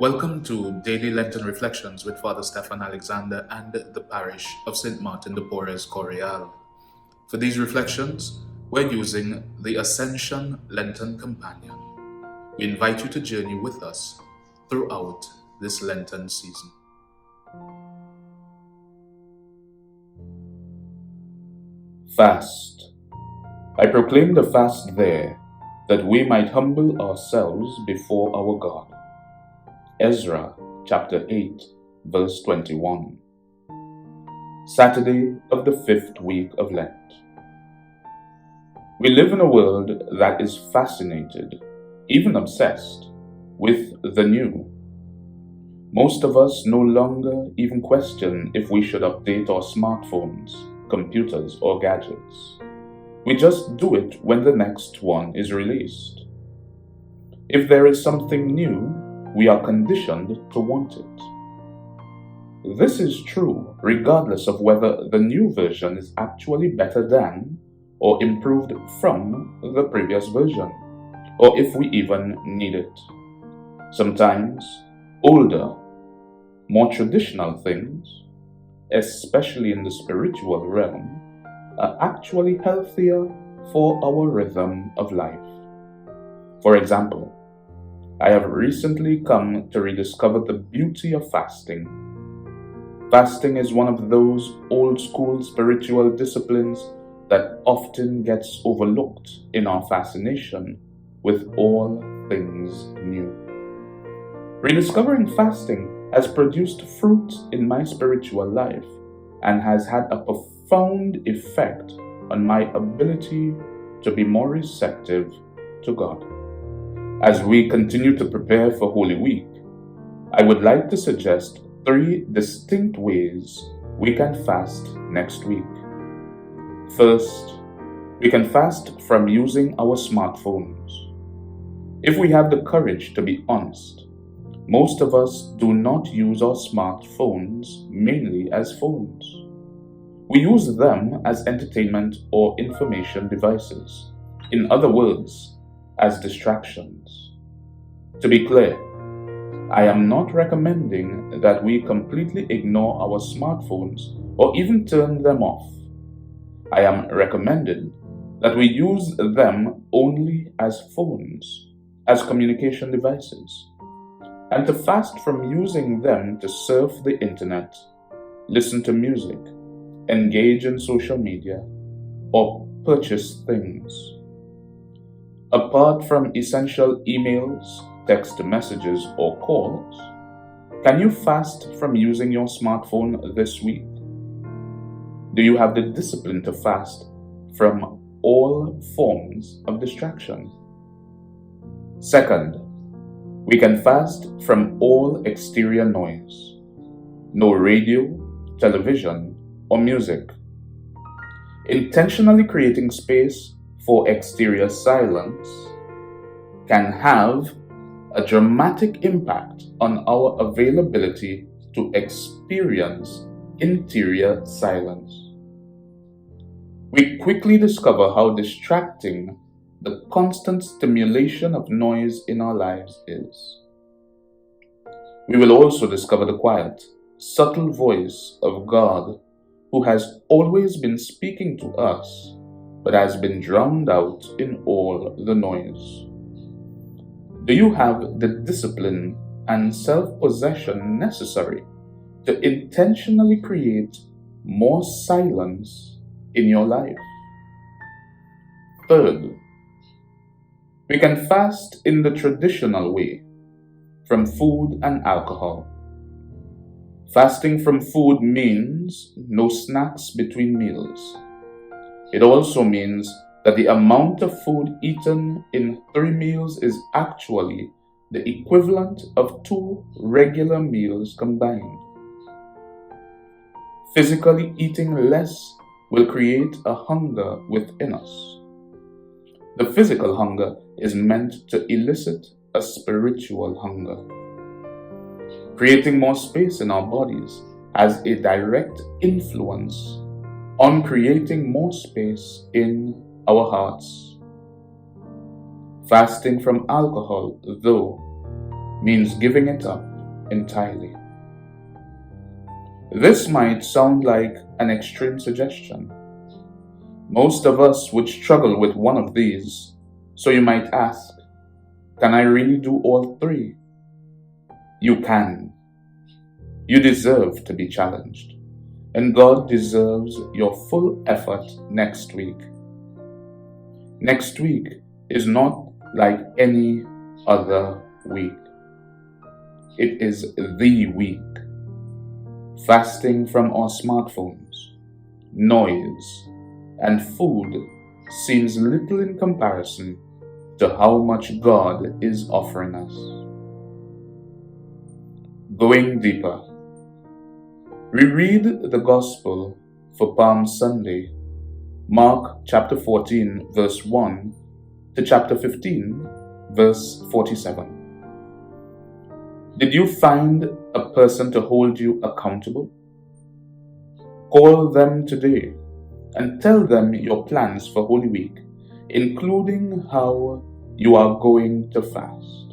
Welcome to Daily Lenten Reflections with Father Stephan Alexander and the parish of St. Martin de Porres, Correal. For these reflections, we're using the Ascension Lenten Companion. We invite you to journey with us throughout this Lenten season. Fast. I proclaim the fast there, that we might humble ourselves before our God. Ezra chapter 8, verse 21. Saturday of the 5th week of Lent. We live in a world that is fascinated, even obsessed, with the new. Most of us no longer even question if we should update our smartphones, computers, or gadgets. We just do it when the next one is released. If there is something new, we are conditioned to want it. This is true regardless of whether the new version is actually better than or improved from the previous version, or if we even need it. Sometimes, older, more traditional things, especially in the spiritual realm, are actually healthier for our rhythm of life. For example, I have recently come to rediscover the beauty of fasting. Fasting is one of those old-school spiritual disciplines that often gets overlooked in our fascination with all things new. Rediscovering fasting has produced fruit in my spiritual life and has had a profound effect on my ability to be more receptive to God. As we continue to prepare for Holy Week, I would like to suggest 3 distinct ways we can fast next week. First, we can fast from using our smartphones. If we have the courage to be honest, most of us do not use our smartphones mainly as phones. We use them as entertainment or information devices. In other words, as distractions. To be clear, I am not recommending that we completely ignore our smartphones or even turn them off. I am recommending that we use them only as phones, as communication devices, and to fast from using them to surf the internet, listen to music, engage in social media, or purchase things. Apart from essential emails, text messages, or calls, can you fast from using your smartphone this week? Do you have the discipline to fast from all forms of distraction? Second, we can fast from all exterior noise. No radio, television, or music. Intentionally creating space for exterior silence can have a dramatic impact on our availability to experience interior silence. We quickly discover how distracting the constant stimulation of noise in our lives is. We will also discover the quiet, subtle voice of God who has always been speaking to us but has been drowned out in all the noise. Do you have the discipline and self-possession necessary to intentionally create more silence in your life? Third, we can fast in the traditional way, from food and alcohol. Fasting from food means no snacks between meals. It also means that the amount of food eaten in 3 meals is actually the equivalent of 2 regular meals combined. Physically eating less will create a hunger within us. The physical hunger is meant to elicit a spiritual hunger. Creating more space in our bodies has a direct influence on creating more space in our hearts. Fasting from alcohol, though, means giving it up entirely. This might sound like an extreme suggestion. Most of us would struggle with one of these, so you might ask, can I really do all three? You can. You deserve to be challenged, and God deserves your full effort next week. Next week is not like any other week. It is the week. Fasting from our smartphones, noise, and food seems little in comparison to how much God is offering us. Going deeper, we read the Gospel for Palm Sunday, Mark chapter 14, verse 1 to chapter 15, verse 47. Did you find a person to hold you accountable? Call them today and tell them your plans for Holy Week, including how you are going to fast.